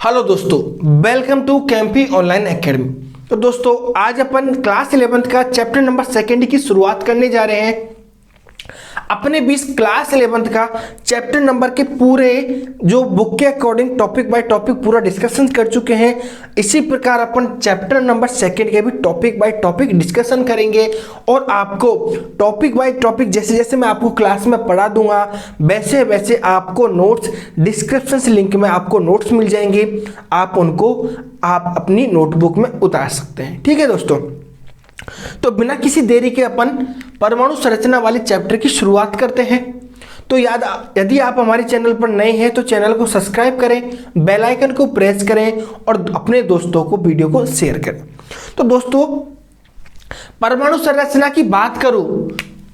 Hello दोस्तों, welcome to कैंपी online academy. तो दोस्तों आज अपन क्लास 11th का चैप्टर नंबर 2 की शुरुआत करने जा रहे हैं। अपने बीच क्लास 11th का चैप्टर नंबर के पूरे जो बुक के अकॉर्डिंग टॉपिक बाय टॉपिक पूरा डिस्कशन कर चुके हैं। इसी प्रकार अपन चैप्टर नंबर 2 के भी टॉपिक बाय टॉपिक डिस्कशन करेंगे और आपको टॉपिक बाय टॉपिक जैसे जैसे मैं आपको क्लास में पढ़ा दूंगा वैसे वैसे आपको नोट्स डिस्क्रिप्शन लिंक में आपको नोट्स मिल जाएंगे। आप अपनी नोटबुक में उतार सकते हैं। ठीक है दोस्तों, तो बिना किसी देरी के अपन परमाणु संरचना वाले चैप्टर की शुरुआत करते हैं। तो यदि आप हमारे चैनल पर नए हैं तो चैनल को सब्सक्राइब करें, बेल आइकन को प्रेस करें और अपने दोस्तों को वीडियो को शेयर करें। तो दोस्तों परमाणु संरचना की बात करूं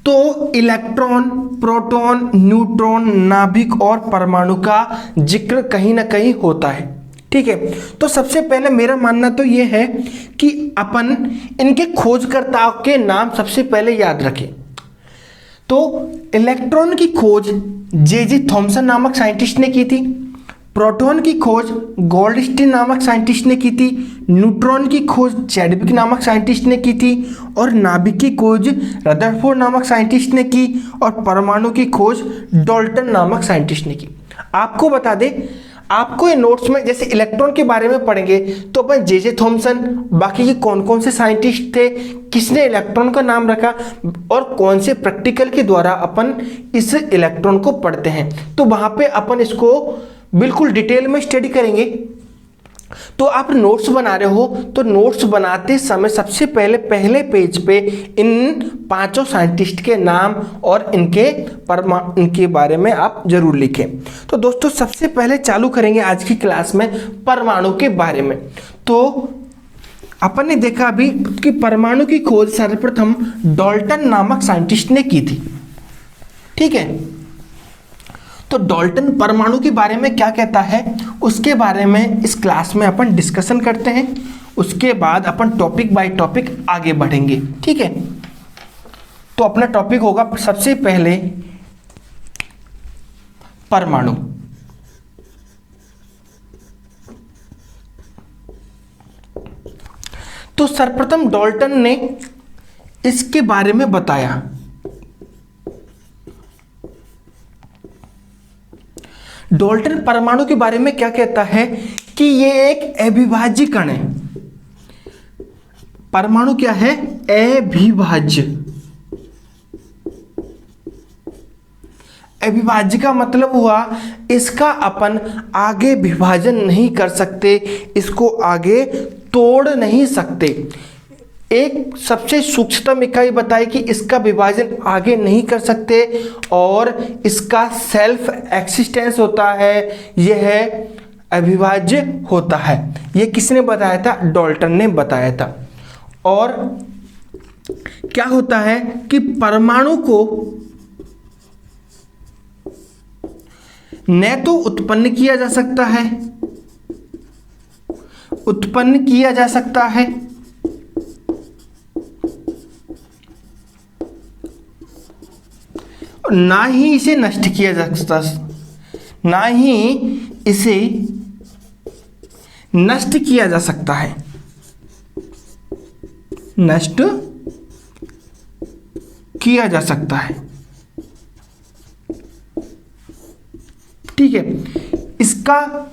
तो इलेक्ट्रॉन, प्रोटॉन, न्यूट्रॉन, नाभिक और परमाणु का जिक्र कहीं ना कहीं होता है। ठीक है, तो सबसे पहले मेरा मानना तो ये है कि अपन इनके खोजकर्ताओं के नाम सबसे पहले याद रखें। तो इलेक्ट्रॉन की खोज जे थॉमसन नामक साइंटिस्ट ने की थी, प्रोटॉन की खोज गोल्डस्टीन नामक साइंटिस्ट ने की थी, न्यूट्रॉन की खोज चैडविक नामक साइंटिस्ट ने की थी और नाभिक की खोज रदरफोर्ड नामक साइंटिस्ट ने की और परमाणु की खोज डाल्टन नामक साइंटिस्ट ने की। आपको बता दें, आपको ये नोट्स में जैसे इलेक्ट्रॉन के बारे में पढ़ेंगे तो अपन जे थॉमसन, बाकी के कौन कौन से साइंटिस्ट थे, किसने इलेक्ट्रॉन का नाम रखा और कौन से प्रैक्टिकल के द्वारा अपन इस इलेक्ट्रॉन को पढ़ते हैं, तो वहाँ पे अपन इसको बिल्कुल डिटेल में स्टडी करेंगे। तो आप नोट्स बना रहे हो तो नोट्स बनाते समय सबसे पहले पेज पे इन पांचों साइंटिस्ट के नाम और इनके बारे में आप जरूर लिखें। तो दोस्तों सबसे पहले चालू करेंगे आज की क्लास में परमाणु के बारे में। तो अपन ने देखा अभी कि परमाणु की खोज सर्वप्रथम डाल्टन नामक साइंटिस्ट ने की थी। ठीक है, तो डाल्टन परमाणु के बारे में क्या कहता है उसके बारे में इस क्लास में अपन डिस्कशन करते हैं। उसके बाद अपन टॉपिक बाय टॉपिक आगे बढ़ेंगे। ठीक है, तो अपना टॉपिक होगा सबसे पहले परमाणु। तो सर्वप्रथम डाल्टन ने इसके बारे में बताया। डाल्टन परमाणु के बारे में क्या कहता है कि ये एक अविभाज्य कण है। परमाणु क्या है? अविभाज्य। अविभाज्य का मतलब हुआ इसका अपन आगे विभाजन नहीं कर सकते, इसको आगे तोड़ नहीं सकते। एक सबसे सूक्ष्मतम इकाई बताई कि इसका विभाजन आगे नहीं कर सकते और इसका सेल्फ एक्सिस्टेंस होता है, यह अविभाज्य होता है। यह किसने बताया था? डाल्टन ने बताया था। और क्या होता है कि परमाणु को न तो उत्पन्न किया जा सकता है, ना ही इसे नष्ट किया जा सकता, ना ही इसे नष्ट किया जा सकता है। नष्ट किया जा सकता है। ठीक है, इसका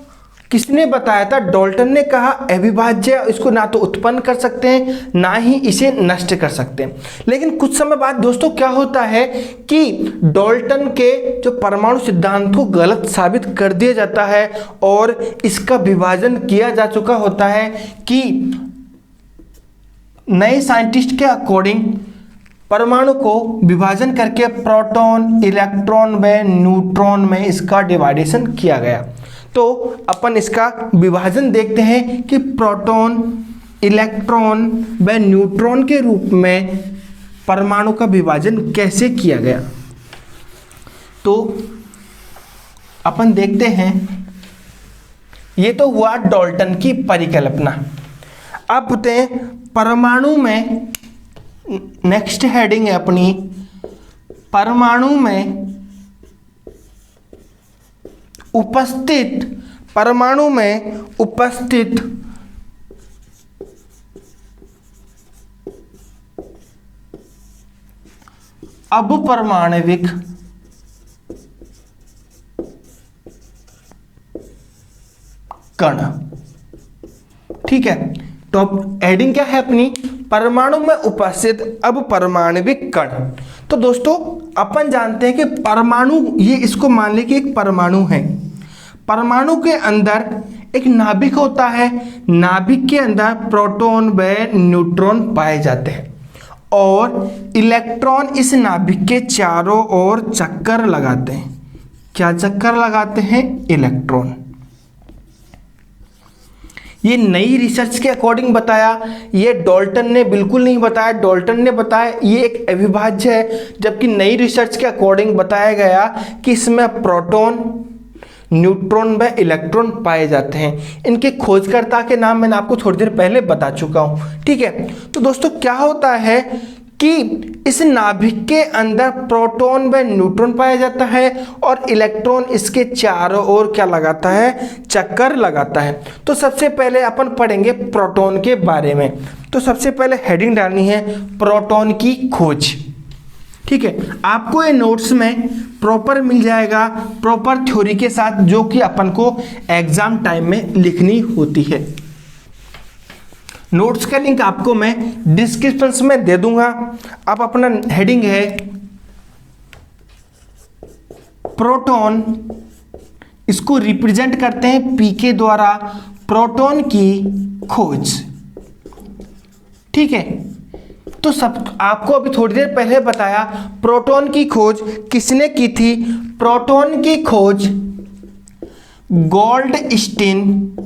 किसने बताया था? डाल्टन ने कहा अविभाज्य, इसको ना तो उत्पन्न कर सकते हैं ना ही इसे नष्ट कर सकते हैं। लेकिन कुछ समय बाद दोस्तों क्या होता है कि डाल्टन के जो परमाणु सिद्धांत को गलत साबित कर दिया जाता है और इसका विभाजन किया जा चुका होता है कि नए साइंटिस्ट के अकॉर्डिंग परमाणु को विभाजन करके प्रोटॉन, इलेक्ट्रॉन व न्यूट्रॉन में इसका डिवाइडेशन किया गया। तो अपन इसका विभाजन देखते हैं कि प्रोटॉन, इलेक्ट्रॉन व न्यूट्रॉन के रूप में परमाणु का विभाजन कैसे किया गया। तो अपन देखते हैं, ये तो हुआ डाल्टन की परिकल्पना। अब होते हैं परमाणु में, नेक्स्ट हेडिंग है अपनी परमाणु में उपस्थित परमाणु में उपस्थित अपरमाणविक कण। ठीक है, तो अब हेडिंग क्या है अपनी, परमाणु में उपस्थित अपरमाणविक कण। तो दोस्तों अपन जानते हैं कि परमाणु, ये इसको मान ले कि एक परमाणु है, परमाणु के अंदर एक नाभिक होता है, नाभिक के अंदर प्रोटॉन व न्यूट्रॉन पाए जाते हैं और इलेक्ट्रॉन इस नाभिक के चारों ओर चक्कर लगाते हैं। क्या चक्कर लगाते हैं, इलेक्ट्रॉन। ये नई रिसर्च के अकॉर्डिंग बताया, ये डाल्टन ने बिल्कुल नहीं बताया। डाल्टन ने बताया ये एक अविभाज्य है, जबकि नई रिसर्च के अकॉर्डिंग बताया गया कि इसमें प्रोटॉन, न्यूट्रॉन व इलेक्ट्रॉन पाए जाते हैं। इनके खोजकर्ता के नाम मैंने आपको थोड़ी देर पहले बता चुका हूं। ठीक है, तो दोस्तों क्या होता है कि इस नाभिक के अंदर प्रोटॉन व न्यूट्रॉन पाया जाता है और इलेक्ट्रॉन इसके चारों ओर क्या लगाता है, चक्कर लगाता है। तो सबसे पहले अपन पढ़ेंगे प्रोटॉन के बारे में। तो सबसे पहले हेडिंग डालनी है प्रोटॉन की खोज। ठीक है, आपको ये नोट्स में प्रॉपर मिल जाएगा, प्रॉपर थ्योरी के साथ, जो कि अपन को एग्जाम टाइम में लिखनी होती है। नोट्स का लिंक आपको मैं डिस्क्रिप्शन में दे दूंगा। अब अपना हेडिंग है प्रोटॉन, इसको रिप्रेजेंट करते हैं पी के द्वारा, प्रोटॉन की खोज। ठीक है, तो सब आपको अभी थोड़ी देर पहले बताया प्रोटॉन की खोज किसने की थी। प्रोटॉन की खोज गोल्डस्टीन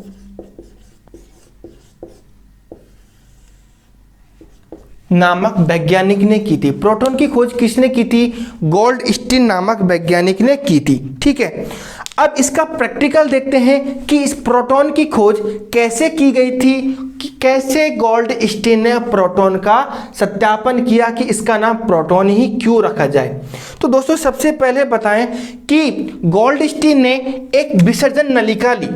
नामक वैज्ञानिक ने की थी। प्रोटॉन की खोज किसने की थी, गोल्डस्टीन नामक वैज्ञानिक ने की थी। ठीक है, अब इसका प्रैक्टिकल देखते हैं कि इस प्रोटॉन की खोज कैसे की गई थी, कि कैसे गोल्डस्टीन ने प्रोटॉन का सत्यापन किया कि इसका नाम प्रोटॉन ही क्यों रखा जाए। तो दोस्तों सबसे पहले बताएं कि गोल्डस्टीन ने एक विसर्जन नलिका ली।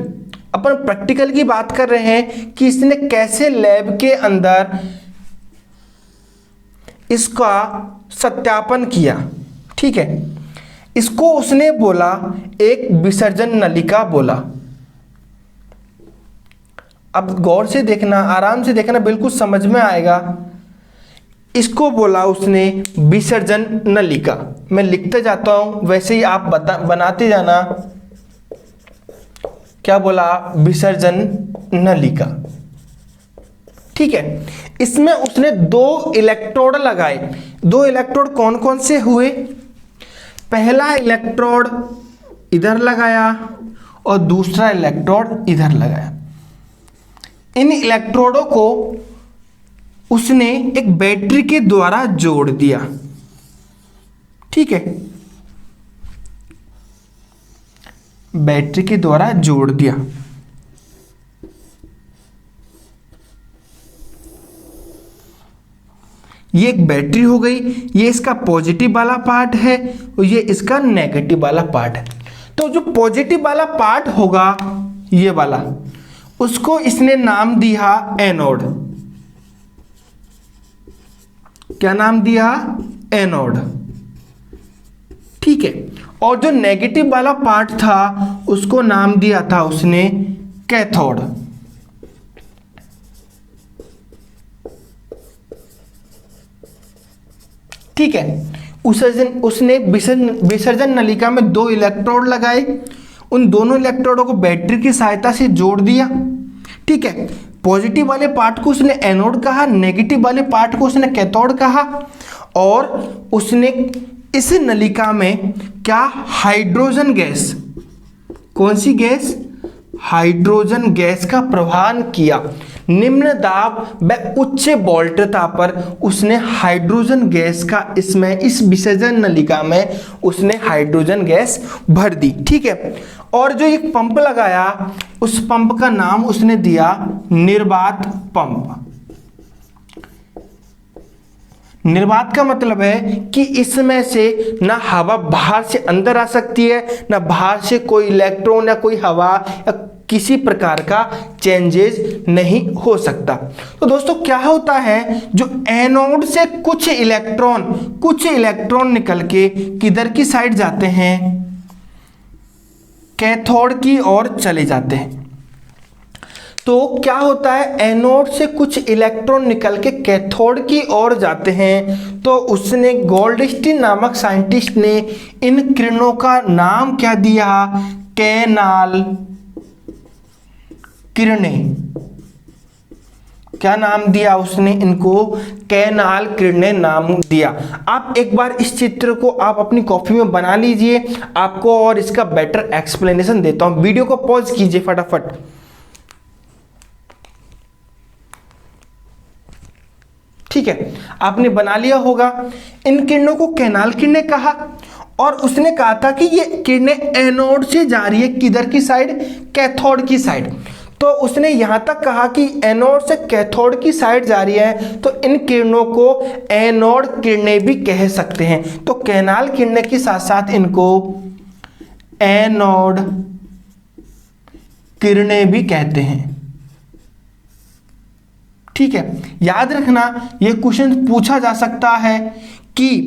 अपन प्रैक्टिकल की बात कर रहे हैं कि इसने कैसे लैब के अंदर इसका सत्यापन किया। ठीक है, इसको उसने बोला एक विसर्जन नलिका बोला। अब गौर से देखना, आराम से देखना, बिल्कुल समझ में आएगा। इसको बोला उसने विसर्जन नलिका। मैं लिखते जाता हूं, वैसे ही आप बनाते जाना। क्या बोला, विसर्जन नलिका। ठीक है, इसमें उसने 2 इलेक्ट्रोड लगाए। 2 इलेक्ट्रोड कौन कौन से हुए, पहला इलेक्ट्रोड इधर लगाया और दूसरा इलेक्ट्रोड इधर लगाया। इन इलेक्ट्रोडों को उसने एक बैटरी के द्वारा जोड़ दिया। ठीक है, बैटरी के द्वारा जोड़ दिया। ये एक बैटरी हो गई, ये इसका पॉजिटिव वाला पार्ट है और ये इसका नेगेटिव वाला पार्ट है। तो जो पॉजिटिव वाला पार्ट होगा ये वाला, उसको इसने नाम दिया एनोड। क्या नाम दिया, एनोड। ठीक है, और जो नेगेटिव वाला पार्ट था उसको नाम दिया था उसने कैथोड। ठीक है, उसने विसर्जन नलिका में 2 इलेक्ट्रोड लगाए, उन दोनों इलेक्ट्रोडों को बैटरी की सहायता से जोड़ दिया। ठीक है, पॉजिटिव वाले पार्ट को उसने एनोड कहा, नेगेटिव वाले पार्ट को उसने कैथोड कहा, और उसने इस नलिका में क्या, हाइड्रोजन गैस, कौन सी गैस, हाइड्रोजन गैस का प्रवाहन किया। निम्न दाब व उच्च वोल्टता पर उसने हाइड्रोजन गैस का इसमें इस विसर्जन नलिका में उसने हाइड्रोजन गैस भर दी। ठीक है, और जो एक पंप लगाया उस पंप का नाम उसने दिया निर्वात पंप। निर्वात का मतलब है कि इसमें से ना हवा बाहर से अंदर आ सकती है, ना बाहर से कोई इलेक्ट्रॉन या कोई हवा या किसी प्रकार का चेंजेस नहीं हो सकता। तो दोस्तों क्या होता है, जो एनोड से कुछ इलेक्ट्रॉन निकल के किधर की साइड जाते हैं, कैथोड की ओर चले जाते हैं। तो क्या होता है, एनोड से कुछ इलेक्ट्रॉन निकल के कैथोड की ओर जाते हैं। तो उसने गोल्डस्टीन नामक साइंटिस्ट ने इन किरणों का नाम क्या दिया, कैनाल किरणें। क्या नाम दिया उसने इनको, कैनाल किरणें नाम दिया। आप एक बार इस चित्र को आप अपनी कॉपी में बना लीजिए, आपको और इसका बेटर एक्सप्लेनेशन देता हूं। वीडियो को पॉज कीजिए फटाफट। ठीक है, आपने बना लिया होगा। इन किरणों को कैनाल किरणें कहा, और उसने कहा था कि ये किरणें एनोड से जा रही है किधर की साइड, कैथोड की साइड। तो उसने यहां तक कहा कि एनोड से कैथोड की साइड जा रही है, तो इन किरणों को एनोड किरणें भी कह सकते हैं। तो कैनाल किरणें के साथ साथ इनको एनोड किरणें भी कहते हैं। ठीक है, याद रखना, यह क्वेश्चन पूछा जा सकता है कि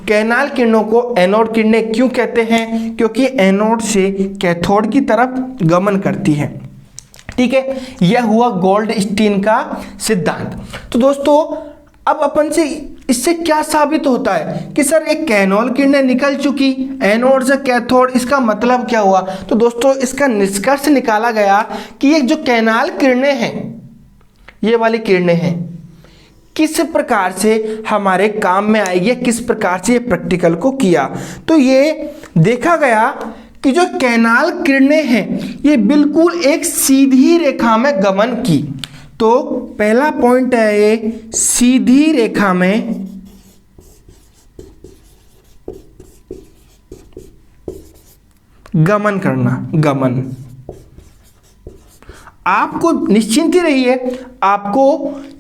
कैनाल किरणों को एनोड किरणें क्यों कहते हैं, क्योंकि एनोड से कैथोड की तरफ गमन करती है। ठीक है, यह हुआ गोल्डस्टीन का सिद्धांत। तो दोस्तों अब अपन से इससे क्या साबित होता है कि सर एक कैनोल किरणें निकल चुकी एनोड से कैथोड, इसका मतलब क्या हुआ। तो दोस्तों इसका निष्कर्ष निकाला गया कि ये जो कैनाल किरणें हैं, ये वाली किरणें हैं, किस प्रकार से हमारे काम में आएगी, किस प्रकार से ये प्रैक्टिकल को किया। तो ये देखा गया कि जो कैनाल किरणें हैं ये बिल्कुल एक सीधी रेखा में गमन की। तो पहला पॉइंट है ये सीधी रेखा में गमन करना, गमन। आपको निश्चिंत ही रहिए, आपको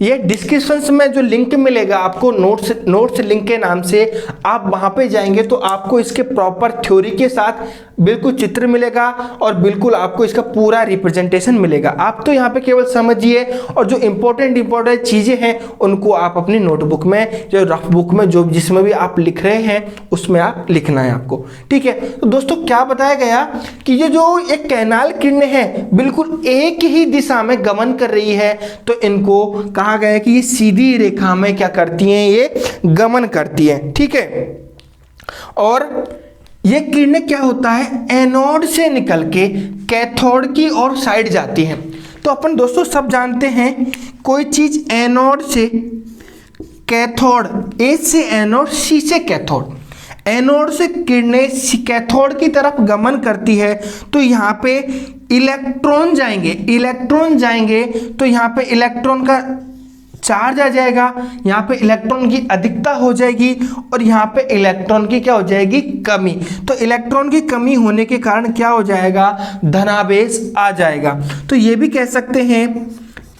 ये डिस्क्रिप्शन में जो लिंक मिलेगा आपको नोट्स लिंक के नाम से, आप वहां पे जाएंगे तो आपको इसके प्रॉपर थ्योरी के साथ बिल्कुल चित्र मिलेगा और बिल्कुल आपको इसका पूरा रिप्रेजेंटेशन मिलेगा। आप तो यहाँ पे केवल समझिए, और जो इंपॉर्टेंट चीज़ें हैं उनको आप अपनी नोटबुक में, जो रफ बुक में, जो जिसमें भी आप लिख रहे हैं उसमें आप लिखना है आपको। ठीक है, तो दोस्तों क्या बताया गया कि ये जो एक कैनाल किरणें हैं बिल्कुल एक ही दिशा में गमन कर रही है, तो इनको कहा गया है कि ये सीधी रेखा में क्या करती हैं, ये गमन करती हैं। ठीक है, और ये किरणें क्या होता है, एनोड से निकल के कैथोड की ओर साइड जाती हैं। तो अपन दोस्तों सब जानते हैं, कोई चीज एनोड से कैथोड, ए से एनोड, सी से कैथोड, एनोड से किरणें कैथोड की तरफ गमन करती है, तो यहाँ पे इलेक्ट्रॉन जाएंगे, तो यहाँ पे इलेक्ट्रॉन का चार्ज आ जाएगा, यहाँ पे इलेक्ट्रॉन की अधिकता हो जाएगी, और यहाँ पे इलेक्ट्रॉन की क्या हो जाएगी, कमी। तो इलेक्ट्रॉन की कमी होने के कारण क्या हो जाएगा, धनावेश आ जाएगा। तो ये भी कह सकते हैं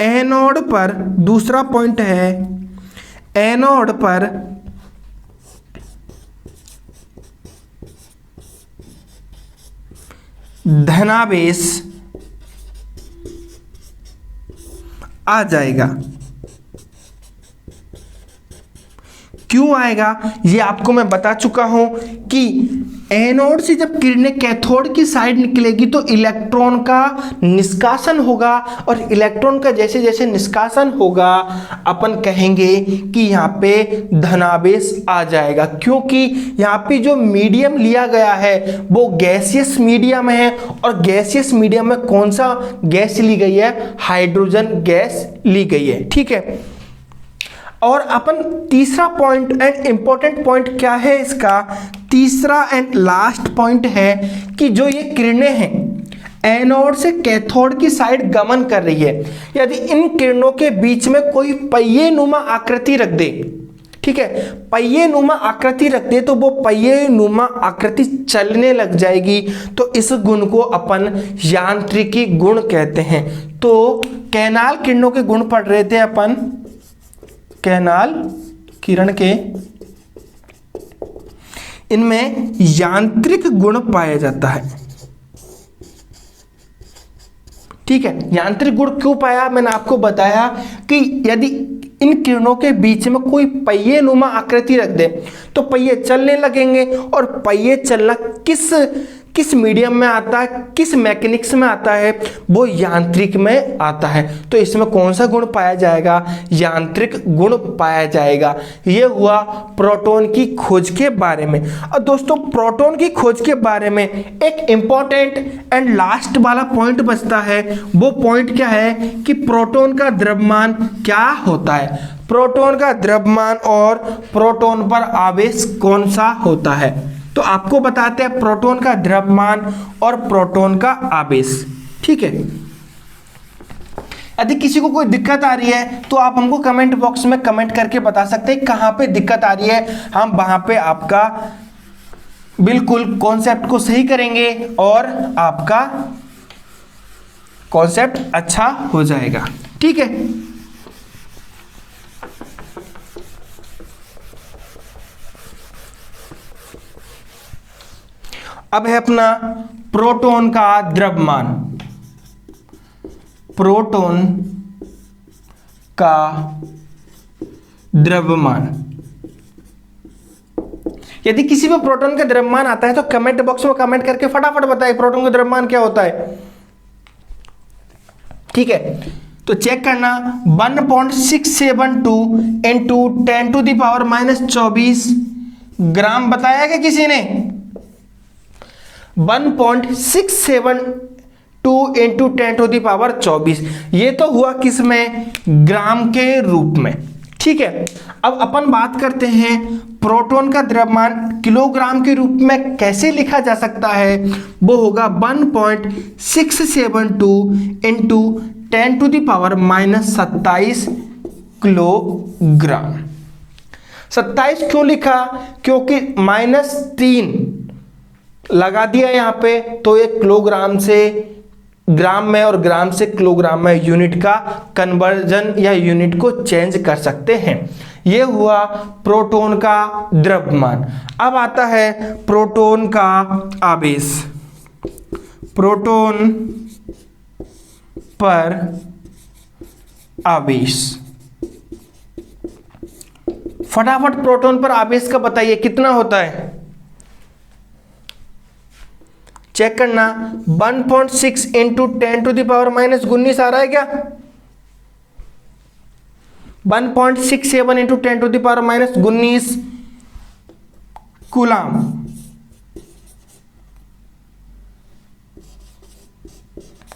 एनोड पर, दूसरा पॉइंट है एनोड पर धनावेश आ जाएगा। क्यों आएगा ये आपको मैं बता चुका हूं कि एनोड से जब किरणें कैथोड की साइड निकलेगी तो इलेक्ट्रॉन का निष्कासन होगा, और इलेक्ट्रॉन का जैसे जैसे निष्कासन होगा अपन कहेंगे कि यहाँ पे धनावेश आ जाएगा, क्योंकि यहाँ पे जो मीडियम लिया गया है वो गैसियस मीडियम है, और गैसियस मीडियम में कौन सा गैस ली गई है, हाइड्रोजन गैस ली गई है। ठीक है, और अपन तीसरा पॉइंट एंड इंपॉर्टेंट पॉइंट क्या है इसका, तीसरा एंड लास्ट पॉइंट है कि जो ये किरणें हैं एनोड से कैथोड की साइड गमन कर रही है, यदि इन किरणों के बीच में कोई पहिए नुमा आकृति रख दे, ठीक है, पहिए नुमा आकृति रख दे, तो वो पहिए नुमा आकृति चलने लग जाएगी, तो इस गुण को अपन यांत्रिकी गुण कहते हैं। तो कैनाल किरणों के गुण पढ़ रहे थे अपन, कैनाल किरण के, इनमें यांत्रिक गुण पाया जाता है। ठीक है, यांत्रिक गुण क्यों पाया? मैंने आपको बताया कि यदि इन किरणों के बीच में कोई पहिए नुमा आकृति रख दे तो पहिए चलने लगेंगे, और पहिए चलना किस मीडियम में आता है, किस मैकेनिक्स में आता है, वो यांत्रिक में आता है। तो इसमें कौन सा गुण पाया जाएगा? यांत्रिक गुण पाया जाएगा। ये हुआ प्रोटॉन की खोज के बारे में। और दोस्तों, प्रोटॉन की खोज के बारे में एक इंपॉर्टेंट एंड लास्ट वाला पॉइंट बचता है। वो पॉइंट क्या है कि प्रोटॉन का द्रव्यमान क्या होता है, प्रोटॉन का द्रव्यमान और प्रोटॉन पर आवेश कौन सा होता है। तो आपको बताते हैं प्रोटॉन का द्रव्यमान और प्रोटॉन का आवेश। ठीक है, यदि किसी को कोई दिक्कत आ रही है तो आप हमको कमेंट बॉक्स में कमेंट करके बता सकते हैं कहां पे दिक्कत आ रही है। हम वहां पे आपका बिल्कुल कॉन्सेप्ट को सही करेंगे और आपका कॉन्सेप्ट अच्छा हो जाएगा। ठीक है, अब है अपना प्रोटॉन का द्रव्यमान। प्रोटॉन का द्रव्यमान, यदि किसी में प्रोटॉन का द्रव्यमान आता है तो कमेंट बॉक्स में कमेंट करके फटाफट बताइए प्रोटॉन का द्रव्यमान क्या होता है। ठीक है, तो चेक करना 1.672 इंटू 10⁻⁻24 ग्राम बताया क्या किसी ने? 1.672 इंटू 10⁻24, ये तो हुआ किस में? ग्राम के रूप में। ठीक है, अब अपन बात करते हैं प्रोटॉन का द्रव्यमान किलोग्राम के रूप में कैसे लिखा जा सकता है। वो होगा 1.672 इंटू 10⁻⁻27 किलोग्राम। 27 क्यों लिखा? क्योंकि -3 लगा दिया यहां पे, तो ये किलोग्राम से ग्राम में और ग्राम से किलोग्राम में यूनिट का कन्वर्जन या यूनिट को चेंज कर सकते हैं। ये हुआ प्रोटॉन का द्रव्यमान। अब आता है प्रोटॉन का आवेश। प्रोटॉन पर आवेश, फटाफट प्रोटॉन पर आवेश का बताइए कितना होता है। चेक करना 1.6 इंटू 10⁻⁻19 आ रहा है क्या? 1.67 इंटू 10⁻⁻19 कूलाम।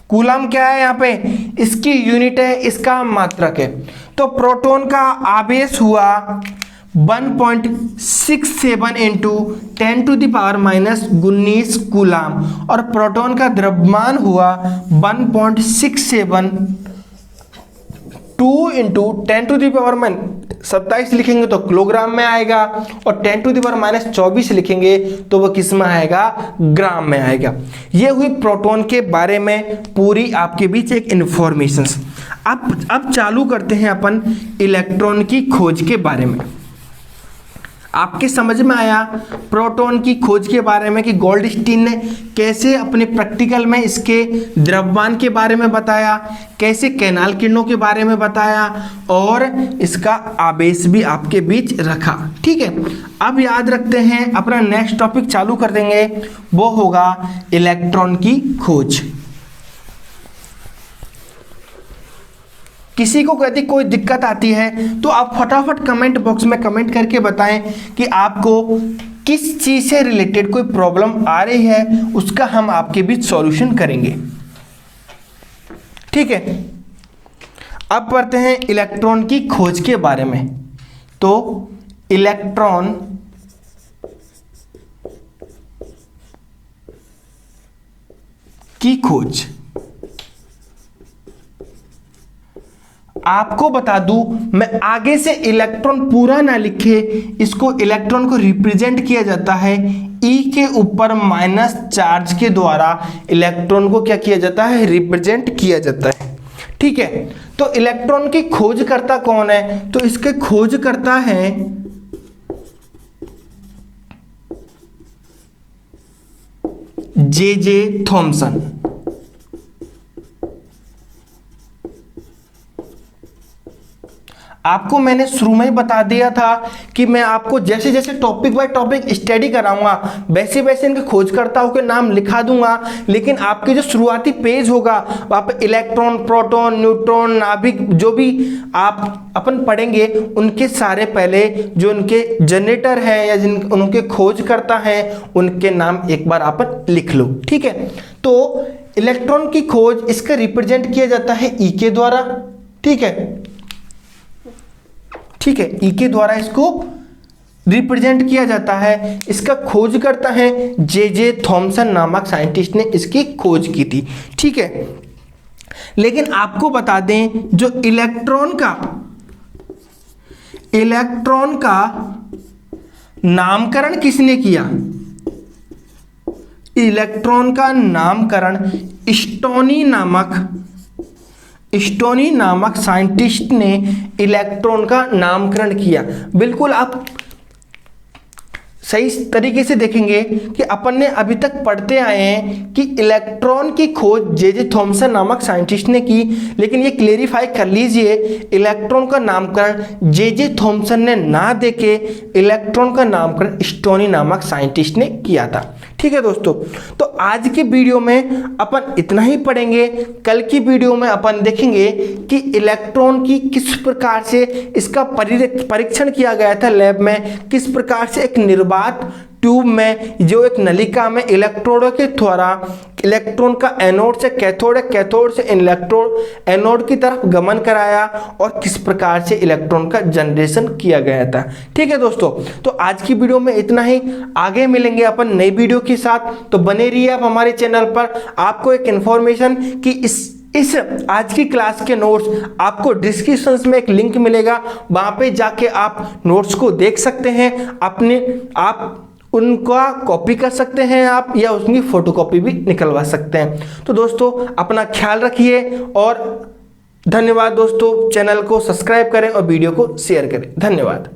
कूलाम क्या है यहाँ पे? इसकी यूनिट है, इसका मात्रक है। तो प्रोटॉन का आवेश हुआ 1.67 इंटू 10⁻⁻19 कूलाम, और प्रोटॉन का द्रव्यमान हुआ 1.672 इंटू 10⁻⁻27 लिखेंगे तो किलोग्राम में आएगा, और 10⁻⁻24 लिखेंगे तो वो किस में आएगा? ग्राम में आएगा। ये हुई प्रोटॉन के बारे में पूरी आपके बीच एक इंफॉर्मेशन। अब चालू करते हैं अपन इलेक्ट्रॉन की खोज के बारे में। आपके समझ में आया प्रोटॉन की खोज के बारे में कि गोल्डस्टीन ने कैसे अपने प्रैक्टिकल में इसके द्रव्यमान के बारे में बताया, कैसे कैनाल किरणों के बारे में बताया, और इसका आवेश भी आपके बीच रखा। ठीक है, अब याद रखते हैं अपना नेक्स्ट टॉपिक चालू कर देंगे, वो होगा इलेक्ट्रॉन की खोज। किसी को यदि कोई दिक्कत आती है तो आप फटाफट कमेंट बॉक्स में कमेंट करके बताएं कि आपको किस चीज से रिलेटेड कोई प्रॉब्लम आ रही है, उसका हम आपके बीच सॉल्यूशन करेंगे। ठीक है, अब पढ़ते हैं इलेक्ट्रॉन की खोज के बारे में। तो इलेक्ट्रॉन की खोज, आपको बता दूं, मैं आगे से इलेक्ट्रॉन पूरा ना लिखे, इसको इलेक्ट्रॉन को रिप्रेजेंट किया जाता है ई के ऊपर माइनस चार्ज के द्वारा इलेक्ट्रॉन को क्या किया जाता है? रिप्रेजेंट किया जाता है। ठीक है, तो इलेक्ट्रॉन की खोज करता कौन है? तो इसके खोज करता है जे थॉमसन। आपको मैंने शुरू में ही बता दिया था कि मैं आपको जैसे जैसे टॉपिक बाय टॉपिक स्टडी कराऊंगा वैसे वैसे इनके खोजकर्ताओं के नाम लिखा दूंगा, लेकिन आपके जो शुरुआती पेज होगा वहाँ पे इलेक्ट्रॉन, प्रोटॉन, न्यूट्रॉन, नाभिक जो भी आप अपन पढ़ेंगे उनके सारे पहले जो उनके जनरेटर है या जिन उनके खोजकर्ता हैं उनके नाम एक बार अपन लिख लो। ठीक है, तो इलेक्ट्रॉन की खोज इसका रिप्रेजेंट किया जाता है ई के द्वारा। ठीक है, ठीक है, ई के द्वारा इसको रिप्रेजेंट किया जाता है। इसका खोज करता है जे थॉमसन नामक साइंटिस्ट ने इसकी खोज की थी। ठीक है, लेकिन आपको बता दें जो इलेक्ट्रॉन का नामकरण किसने किया? इलेक्ट्रॉन का नामकरण स्टोनी नामक साइंटिस्ट ने इलेक्ट्रॉन का नामकरण किया। बिल्कुल आप सही तरीके से देखेंगे कि अपन ने अभी तक पढ़ते आए हैं कि इलेक्ट्रॉन की खोज जे थॉमसन नामक साइंटिस्ट ने की, लेकिन ये क्लेरिफाई कर लीजिए इलेक्ट्रॉन का नामकरण जे थॉमसन ने ना देके इलेक्ट्रॉन का नामकरण स्टोनी नामक साइंटिस्ट ने किया था। ठीक है दोस्तों, तो आज की वीडियो में अपन इतना ही पढ़ेंगे। कल की वीडियो में अपन देखेंगे कि इलेक्ट्रॉन की किस प्रकार से इसका परीक्षण किया गया था लैब में, किस प्रकार से एक निर्वात ट्यूब में जो एक नलिका में इलेक्ट्रोडों के द्वारा इलेक्ट्रॉन का एनोड से कैथोड, कैथोड से इलेक्ट्रोड एनोड की तरफ गमन कराया और किस प्रकार से इलेक्ट्रॉन का जनरेशन किया गया था। ठीक है दोस्तों, तो आज की वीडियो में इतना ही। आगे मिलेंगे अपन नई वीडियो के साथ, तो बने रहिए आप हमारे चैनल पर। आपको एक इंफॉर्मेशन कि इस आज की क्लास के नोट्स आपको डिस्क्रिप्शन में एक लिंक मिलेगा, वहां पे जाके आप नोट्स को देख सकते हैं, आप उनका कॉपी कर सकते हैं आप, या उसकी फोटोकॉपी भी निकलवा सकते हैं। तो दोस्तों अपना ख्याल रखिए और धन्यवाद दोस्तों। चैनल को सब्सक्राइब करें और वीडियो को शेयर करें। धन्यवाद।